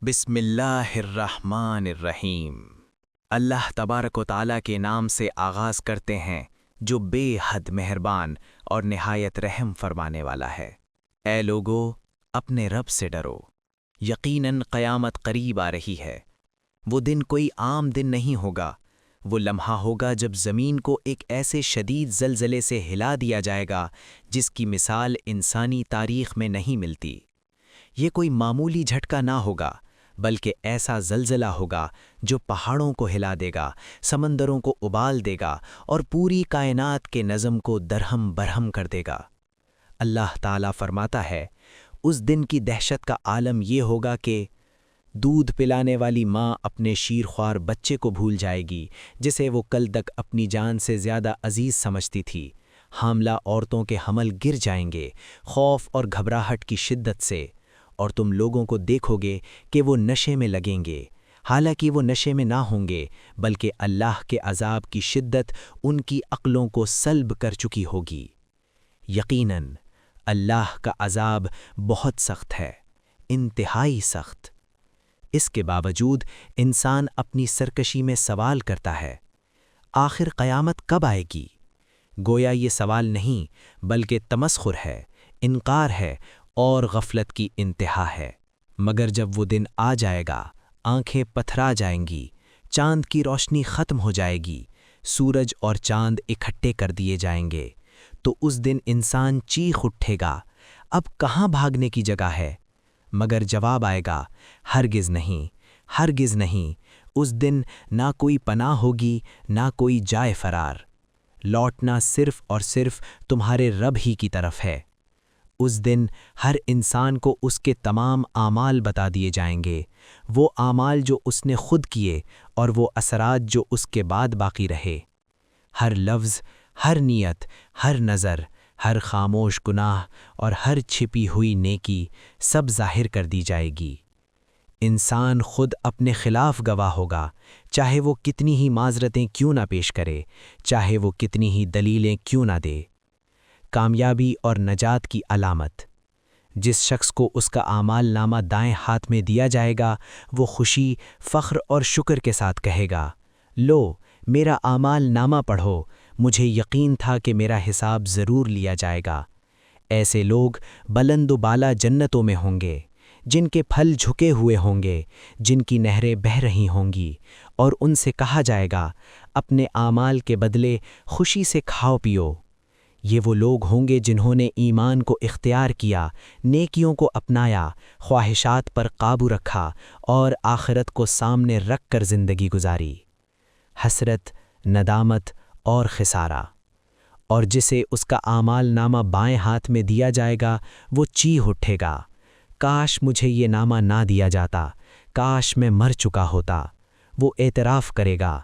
بسم اللہ الرحمن الرحیم۔ اللہ تبارک و تعالیٰ کے نام سے آغاز کرتے ہیں جو بے حد مہربان اور نہایت رحم فرمانے والا ہے۔ اے لوگو، اپنے رب سے ڈرو، یقیناً قیامت قریب آ رہی ہے۔ وہ دن کوئی عام دن نہیں ہوگا، وہ لمحہ ہوگا جب زمین کو ایک ایسے شدید زلزلے سے ہلا دیا جائے گا جس کی مثال انسانی تاریخ میں نہیں ملتی۔ یہ کوئی معمولی جھٹکا نہ ہوگا، بلکہ ایسا زلزلہ ہوگا جو پہاڑوں کو ہلا دے گا، سمندروں کو ابال دے گا اور پوری کائنات کے نظم کو درہم برہم کر دے گا۔ اللہ تعالیٰ فرماتا ہے، اس دن کی دہشت کا عالم یہ ہوگا کہ دودھ پلانے والی ماں اپنے شیرخوار بچے کو بھول جائے گی جسے وہ کل تک اپنی جان سے زیادہ عزیز سمجھتی تھی۔ حاملہ عورتوں کے حمل گر جائیں گے خوف اور گھبراہٹ کی شدت سے، اور تم لوگوں کو دیکھو گے کہ وہ نشے میں لگیں گے، حالانکہ وہ نشے میں نہ ہوں گے، بلکہ اللہ کے عذاب کی شدت ان کی عقلوں کو سلب کر چکی ہوگی۔ یقیناً اللہ کا عذاب بہت سخت ہے، انتہائی سخت۔ اس کے باوجود انسان اپنی سرکشی میں سوال کرتا ہے، آخر قیامت کب آئے گی؟ گویا یہ سوال نہیں بلکہ تمسخر ہے، انکار ہے اور غفلت کی انتہا ہے۔ مگر جب وہ دن آ جائے گا، آنکھیں پتھرا جائیں گی، چاند کی روشنی ختم ہو جائے گی، سورج اور چاند اکٹھے کر دیے جائیں گے، تو اس دن انسان چیخ اٹھے گا، اب کہاں بھاگنے کی جگہ ہے؟ مگر جواب آئے گا، ہرگز نہیں، ہرگز نہیں۔ اس دن نہ کوئی پناہ ہوگی، نہ کوئی جائے فرار۔ لوٹنا صرف اور صرف تمہارے رب ہی کی طرف ہے۔ اس دن ہر انسان کو اس کے تمام اعمال بتا دیے جائیں گے، وہ اعمال جو اس نے خود کیے اور وہ اثرات جو اس کے بعد باقی رہے۔ ہر لفظ، ہر نیت، ہر نظر، ہر خاموش گناہ اور ہر چھپی ہوئی نیکی سب ظاہر کر دی جائے گی۔ انسان خود اپنے خلاف گواہ ہوگا، چاہے وہ کتنی ہی معذرتیں کیوں نہ پیش کرے، چاہے وہ کتنی ہی دلیلیں کیوں نہ دے۔ کامیابی اور نجات کی علامت۔ جس شخص کو اس کا اعمال نامہ دائیں ہاتھ میں دیا جائے گا، وہ خوشی، فخر اور شکر کے ساتھ کہے گا، لو میرا اعمال نامہ پڑھو، مجھے یقین تھا کہ میرا حساب ضرور لیا جائے گا۔ ایسے لوگ بلند و بالا جنتوں میں ہوں گے، جن کے پھل جھکے ہوئے ہوں گے، جن کی نہریں بہہ رہی ہوں گی، اور ان سے کہا جائے گا، اپنے اعمال کے بدلے خوشی سے کھاؤ پیو۔ یہ وہ لوگ ہوں گے جنہوں نے ایمان کو اختیار کیا، نیکیوں کو اپنایا، خواہشات پر قابو رکھا اور آخرت کو سامنے رکھ کر زندگی گزاری۔ حسرت، ندامت اور خسارہ۔ اور جسے اس کا اعمال نامہ بائیں ہاتھ میں دیا جائے گا، وہ چیخ اٹھے گا، کاش مجھے یہ نامہ نہ دیا جاتا، کاش میں مر چکا ہوتا۔ وہ اعتراف کرے گا،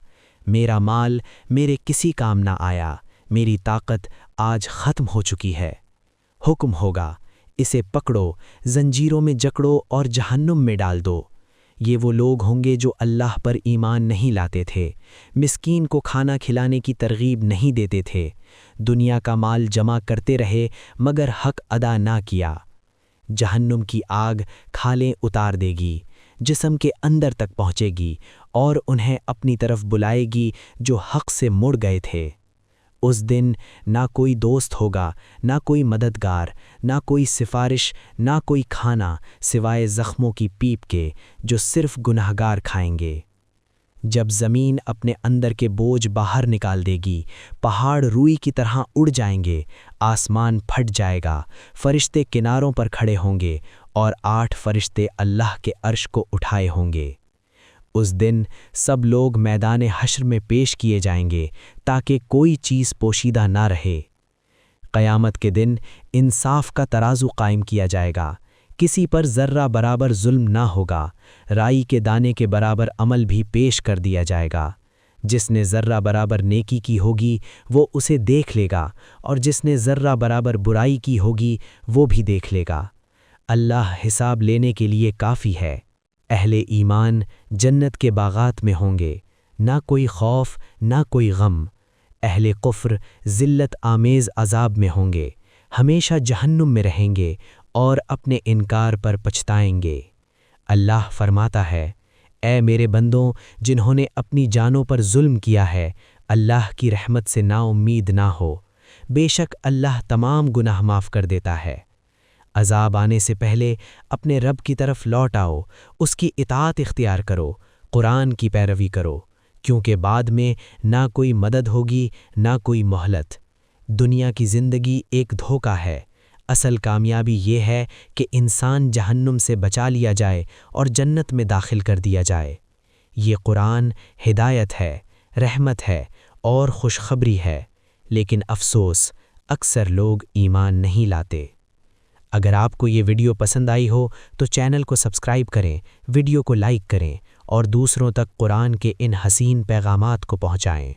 میرا مال میرے کسی کام نہ آیا، میری طاقت آج ختم ہو چکی ہے۔ حکم ہوگا، اسے پکڑو، زنجیروں میں جکڑو اور جہنم میں ڈال دو۔ یہ وہ لوگ ہوں گے جو اللہ پر ایمان نہیں لاتے تھے، مسکین کو کھانا کھلانے کی ترغیب نہیں دیتے تھے، دنیا کا مال جمع کرتے رہے مگر حق ادا نہ کیا۔ جہنم کی آگ کھالیں اتار دے گی، جسم کے اندر تک پہنچے گی اور انہیں اپنی طرف بلائے گی جو حق سے مڑ گئے تھے۔ اس دن نہ کوئی دوست ہوگا، نہ کوئی مددگار، نہ کوئی سفارش، نہ کوئی کھانا سوائے زخموں کی پیپ کے جو صرف گنہگار کھائیں گے۔ جب زمین اپنے اندر کے بوجھ باہر نکال دے گی، پہاڑ روئی کی طرح اڑ جائیں گے، آسمان پھٹ جائے گا، فرشتے کناروں پر کھڑے ہوں گے اور 8 فرشتے اللہ کے عرش کو اٹھائے ہوں گے۔ اس دن سب لوگ میدان حشر میں پیش کیے جائیں گے تاکہ کوئی چیز پوشیدہ نہ رہے۔ قیامت کے دن انصاف کا ترازو قائم کیا جائے گا، کسی پر ذرہ برابر ظلم نہ ہوگا، رائی کے دانے کے برابر عمل بھی پیش کر دیا جائے گا۔ جس نے ذرہ برابر نیکی کی ہوگی وہ اسے دیکھ لے گا، اور جس نے ذرہ برابر برائی کی ہوگی وہ بھی دیکھ لے گا۔ اللہ حساب لینے کے لیے کافی ہے۔ اہل ایمان جنت کے باغات میں ہوں گے، نہ کوئی خوف نہ کوئی غم۔ اہل کفر ذلت آمیز عذاب میں ہوں گے، ہمیشہ جہنم میں رہیں گے اور اپنے انکار پر پچھتائیں گے۔ اللہ فرماتا ہے، اے میرے بندوں جنہوں نے اپنی جانوں پر ظلم کیا ہے، اللہ کی رحمت سے نا امید نہ ہو، بے شک اللہ تمام گناہ معاف کر دیتا ہے۔ عذاب آنے سے پہلے اپنے رب کی طرف لوٹ آؤ، اس کی اطاعت اختیار کرو، قرآن کی پیروی کرو، کیونکہ بعد میں نہ کوئی مدد ہوگی نہ کوئی مہلت۔ دنیا کی زندگی ایک دھوکہ ہے، اصل کامیابی یہ ہے کہ انسان جہنم سے بچا لیا جائے اور جنت میں داخل کر دیا جائے۔ یہ قرآن ہدایت ہے، رحمت ہے اور خوشخبری ہے، لیکن افسوس اکثر لوگ ایمان نہیں لاتے۔ اگر آپ کو یہ ویڈیو پسند آئی ہو تو چینل کو سبسکرائب کریں، ویڈیو کو لائک کریں اور دوسروں تک قرآن کے ان حسین پیغامات کو پہنچائیں۔